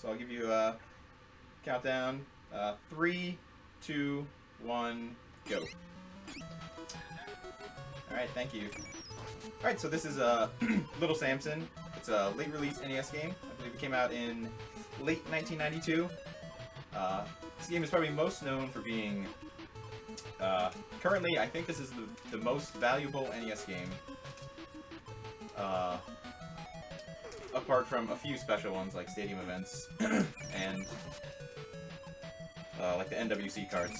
So I'll give you a countdown. 3, 2, 1, go. Alright, thank you. Alright, so this is Little Samson. It's a late release NES game. I believe it came out in late 1992. This game is probably most known for being, currently, I think this is the most valuable NES game. Apart from a few special ones like stadium events and like the NWC cards.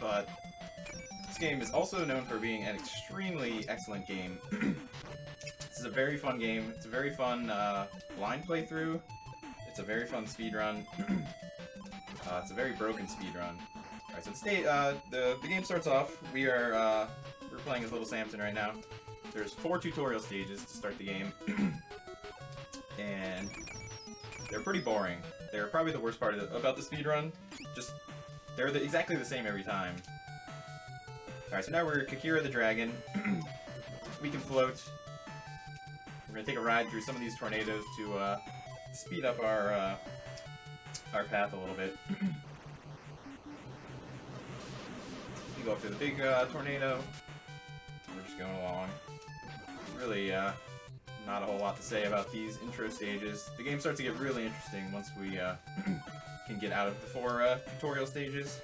But this game is also known for being an extremely excellent game. This is a very fun game. It's a very fun blind playthrough. It's a very fun speedrun. It's a very broken speedrun. Alright, so the game starts off. We're playing as Little Samson right now. There's 4 tutorial stages to start the game. And they're pretty boring. They're probably the worst part about the speedrun. Just, they're exactly the same every time. Alright, so now we're Kikira the Dragon. We can float. We're gonna take a ride through some of these tornadoes to speed up our path a little bit. We go up through the big tornado. We're just going along. Really, not a whole lot to say about these intro stages. The game starts to get really interesting once we can get out of the 4 tutorial stages.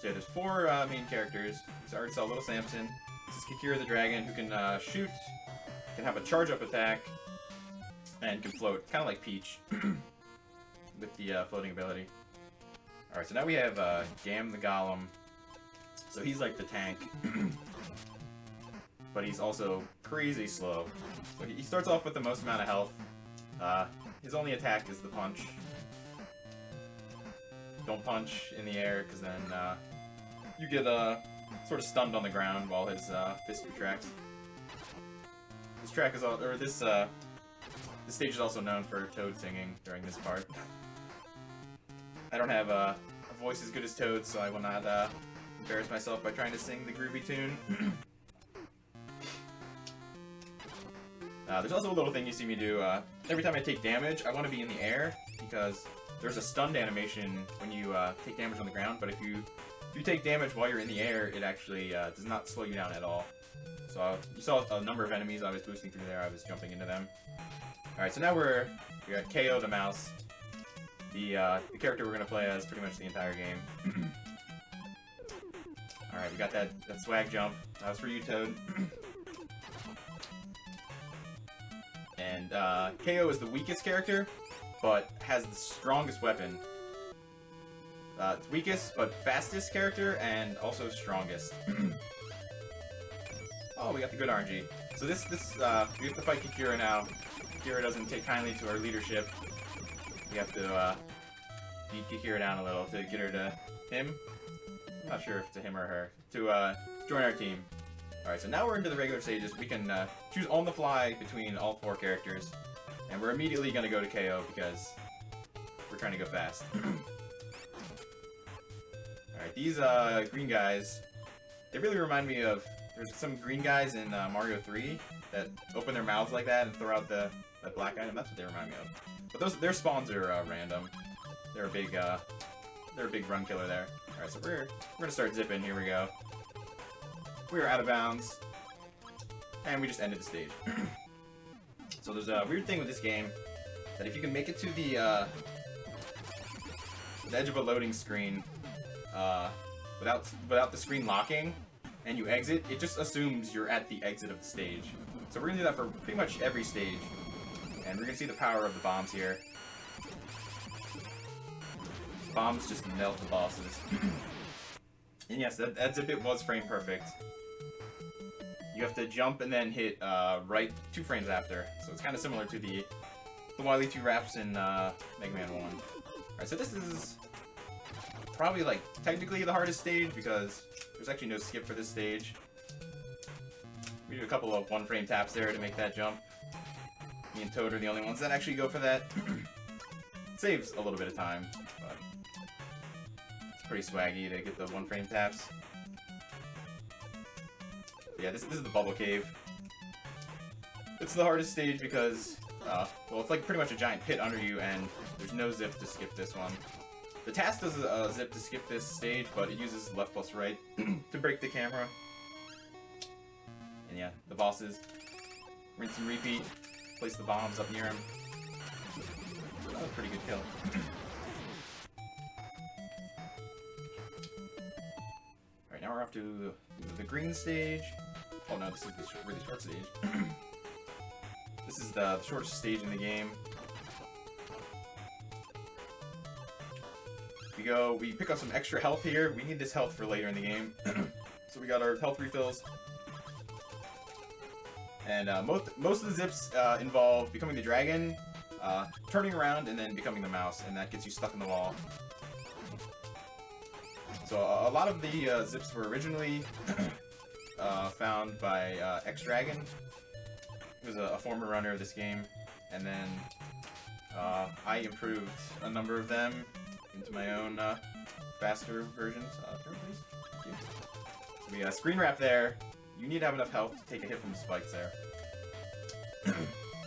So yeah, there's 4 main characters. We already saw Little Samson. This is Kikira the Dragon, who can shoot, can have a charge-up attack, and can float, kind of like Peach, with the floating ability. Alright, so now we have Gam the Golem. So he's like the tank. But he's also crazy slow. So he starts off with the most amount of health. His only attack is the punch. Don't punch in the air, because then you get sort of stunned on the ground while his fist retracts. This track is this stage is also known for Toad singing during this part. I don't have a voice as good as Toad, so I will not embarrass myself by trying to sing the groovy tune. There's also a little thing you see me do. Every time I take damage, I want to be in the air, because there's a stunned animation when you take damage on the ground, but if you take damage while you're in the air, it actually does not slow you down at all. So you saw a number of enemies I was boosting through there, I was jumping into them. Alright, so now we're at KO the Mouse, the character we're going to play as pretty much the entire game. Alright, we got that swag jump. That was for you, Toad. And KO is the weakest character, but has the strongest weapon. It's weakest, but fastest character, and also strongest. Oh, we got the good RNG. So we have to fight Kikira now. Kikira doesn't take kindly to our leadership. We have to beat Kikira down a little to get her to him. I'm not sure if it's a him or her. To join our team. Alright, so now we're into the regular stages. We can choose on the fly between all 4 characters. And we're immediately going to go to KO because we're trying to go fast. Alright, these green guys, they really remind me of... There's some green guys in Mario 3 that open their mouths like that and throw out that black item. That's what they remind me of. But their spawns are random. They're a big run killer there. Alright, so we're going to start zipping. Here we go. We are out of bounds, and we just ended the stage. So there's a weird thing with this game, that if you can make it to the edge of a loading screen without the screen locking, and you exit, it just assumes you're at the exit of the stage. So we're going to do that for pretty much every stage, and we're going to see the power of the bombs here. Bombs just melt the bosses. And yes, that zip it was frame perfect. You have to jump and then hit right 2 frames after. So it's kind of similar to the Wily 2 wraps in Mega Man 1. Alright, so this is probably like technically the hardest stage because there's actually no skip for this stage. We do a couple of 1 frame taps there to make that jump. Me and Toad are the only ones that actually go for that. It saves a little bit of time, but it's pretty swaggy to get the 1 frame taps. Yeah, this is the bubble cave. It's the hardest stage because well, it's like pretty much a giant pit under you, and there's no zip to skip this one. The task does a zip to skip this stage, but it uses left plus right to break the camera. And yeah, the bosses, rinse and repeat, place the bombs up near him. That was a pretty good kill. Alright, now we're off to the green stage. Oh no, this is the really short stage. This is the shortest stage in the game. We pick up some extra health here. We need this health for later in the game. So we got our health refills. And most of the zips involve becoming the dragon, turning around, and then becoming the mouse, and that gets you stuck in the wall. So a lot of the zips were originally found by X-Dragon. He was a former runner of this game, and then I improved a number of them into my own faster versions. Turn, please. Thank you. So we got a screen wrap there. You need to have enough health to take a hit from the spikes there.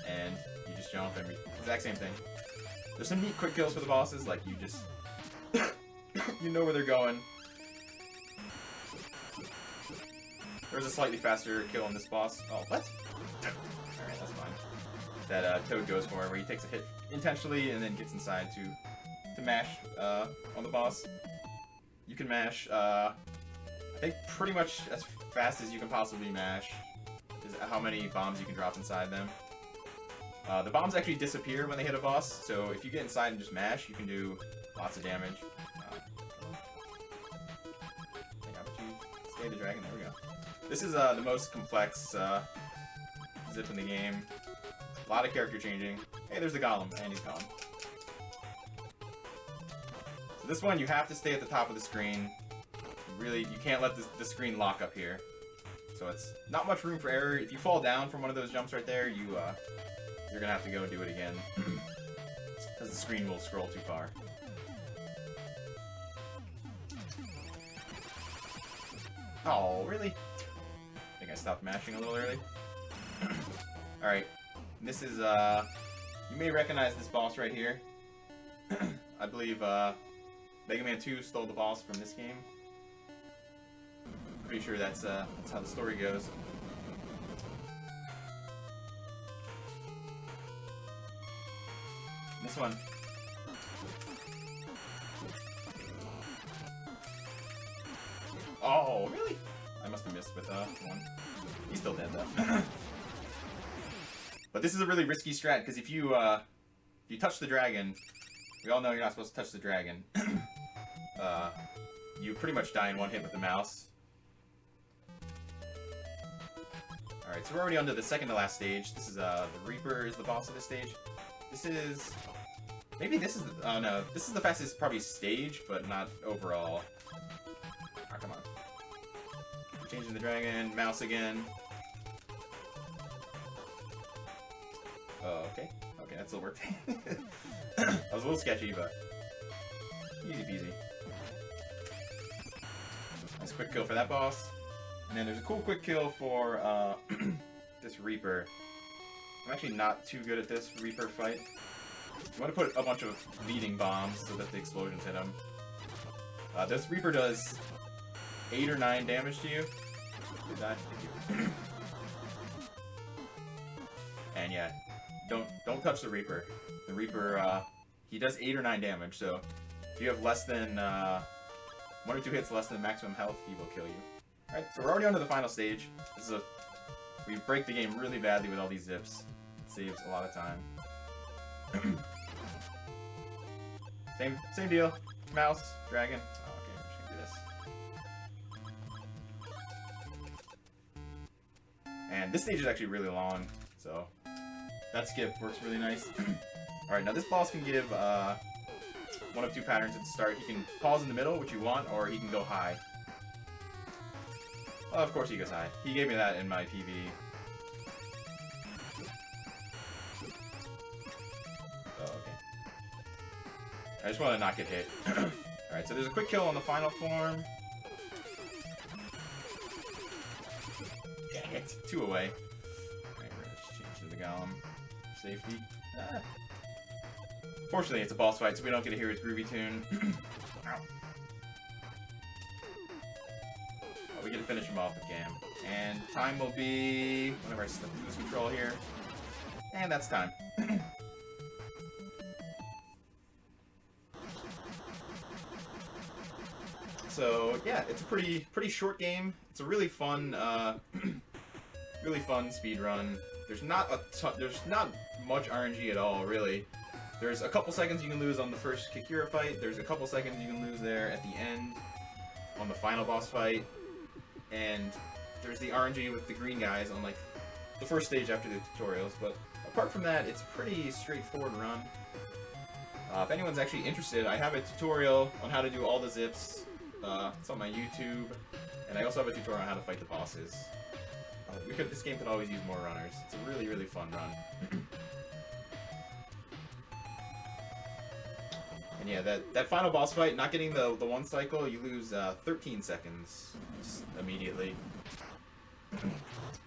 And you just jump and exact same thing. There's some neat quick kills for the bosses, like you just you know where they're going. There's a slightly faster kill on this boss. Oh, what? Alright, that's fine. That Toad goes for, where he takes a hit intentionally and then gets inside to mash on the boss. You can mash, I think pretty much as fast as you can possibly mash is how many bombs you can drop inside them. The bombs actually disappear when they hit a boss, so if you get inside and just mash, you can do lots of damage. How about you stay the dragon? There we go. This is the most complex zip in the game. A lot of character changing. Hey, there's the golem, and he's gone. So this one, you have to stay at the top of the screen. You can't let the screen lock up here. So it's not much room for error. If you fall down from one of those jumps right there, you're gonna have to go and do it again. Because the screen will scroll too far. Oh, really? I think I stopped mashing a little early. Alright. This is, you may recognize this boss right here. I believe, Mega Man 2 stole the boss from this game. Pretty sure that's how the story goes. This one. Oh, really? I must have missed with one. He's still dead though. But this is a really risky strat because if you touch the dragon, we all know you're not supposed to touch the dragon. You pretty much die in one hit with the mouse. Alright, so we're already on to the second to last stage. This is the Reaper is the boss of this stage. This is maybe this is the, oh no, this is the fastest probably stage, but not overall. Oh, come on. Changing the dragon, mouse again. Oh, okay. Okay, that still worked. That was a little sketchy, but easy peasy. Nice quick kill for that boss. And then there's a cool quick kill for this Reaper. I'm actually not too good at this Reaper fight. You want to put a bunch of leading bombs so that the explosions hit him. This Reaper does 8 or 9 damage to you. Did that? Thank you. And yeah, don't touch the Reaper. The Reaper, he does 8 or 9 damage, so if you have less than 1 or 2 hits less than maximum health, he will kill you. Alright, so we're already on to the final stage. This is we break the game really badly with all these zips. It saves a lot of time. Same deal. Mouse, dragon. Oh, okay, I'm just gonna do this. And this stage is actually really long, so that skip works really nice. Alright, now this boss can give one of 2 patterns at the start. He can pause in the middle, which you want, or he can go high. Well, of course he goes high. He gave me that in my PV. Oh, okay. I just want to not get hit. Alright, so there's a quick kill on the final form. Dang it. 2 away. Alright, we're gonna just change to the golem. safety. Fortunately, it's a boss fight, so we don't get to hear his groovy tune. Ow. But we get to finish him off with Gam. And time will be whenever I lose control here. And that's time. So yeah, it's a pretty short game. It's a really fun, really fun speed run. There's not much RNG at all, really. There's a couple seconds you can lose on the first Kikira fight. There's a couple seconds you can lose there at the end on the final boss fight, and there's the RNG with the green guys on like the first stage after the tutorials. But apart from that, it's a pretty straightforward run. If anyone's actually interested, I have a tutorial on how to do all the zips. It's on my YouTube, and I also have a tutorial on how to fight the bosses. This game could always use more runners. It's a really, really fun run. And yeah, that final boss fight, not getting the one cycle, you lose 13 seconds just immediately.